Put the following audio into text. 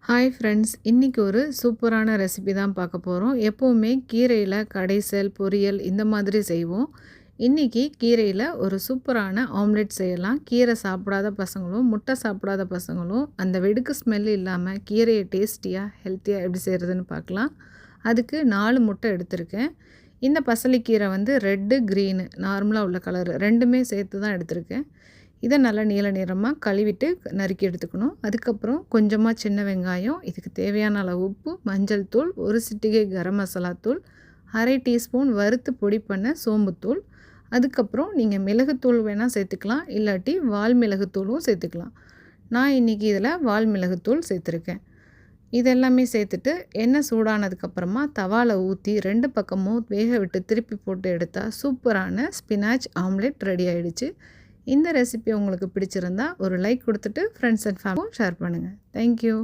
Hi friends, இன்றைக்கி ஒரு சூப்பரான ரெசிபி தான் பார்க்க போகிறோம். எப்போவுமே கீரையில் கடைசல், பொரியல் இந்த மாதிரி செய்வோம். இன்றைக்கி கீரையில் ஒரு சூப்பரான ஆம்லெட் செய்யலாம். கீரை சாப்பிடாத பசங்களும், முட்டை சாப்பிடாத பசங்களும் அந்த வெடுக்கு ஸ்மெல் இல்லாமல் கீரையை டேஸ்டியாக, ஹெல்த்தியாக எப்படி செய்கிறதுன்னு பார்க்கலாம். அதுக்கு 4 முட்டை எடுத்திருக்கேன். இந்த பசலிக்கீரை வந்து ரெட்டு, க்ரீனு நார்மலாக உள்ள கலரு ரெண்டுமே சேர்த்து தான் எடுத்திருக்கேன். இதை நல்லா நீல நிறமாக கழுவிட்டு நறுக்கி எடுத்துக்கணும். அதுக்கப்புறம் கொஞ்சமாக சின்ன வெங்காயம், இதுக்கு தேவையான அளவு உப்பு, மஞ்சள் தூள், ஒரு சிட்டிகை கரம் மசாலா தூள், அரை டீஸ்பூன் வறுத்து பொடி பண்ண சோம்புத்தூள், அதுக்கப்புறம் நீங்கள் மிளகுத்தூள் வேணால் சேர்த்துக்கலாம், இல்லாட்டி வால் மிளகுத்தூளும் சேர்த்துக்கலாம். நான் இன்றைக்கி இதில் வால் மிளகுத்தூள் சேர்த்துருக்கேன். இதெல்லாமே சேர்த்துட்டு எண்ணெய் சூடானதுக்கப்புறமா தவாவில் ஊற்றி 2 பக்கமும் வேக விட்டு திருப்பி போட்டு எடுத்தால் சூப்பரான ஸ்பினாச் ஆம்லெட் ரெடி ஆகிடுச்சு. இந்த ரெசிபி உங்களுக்கு பிடிச்சிருந்தா ஒரு லைக் கொடுத்துட்டு ஃப்ரெண்ட்ஸ் அண்ட் ஃபேமிலியும் ஷேர் பண்ணுங்கள். தேங்க்யூ.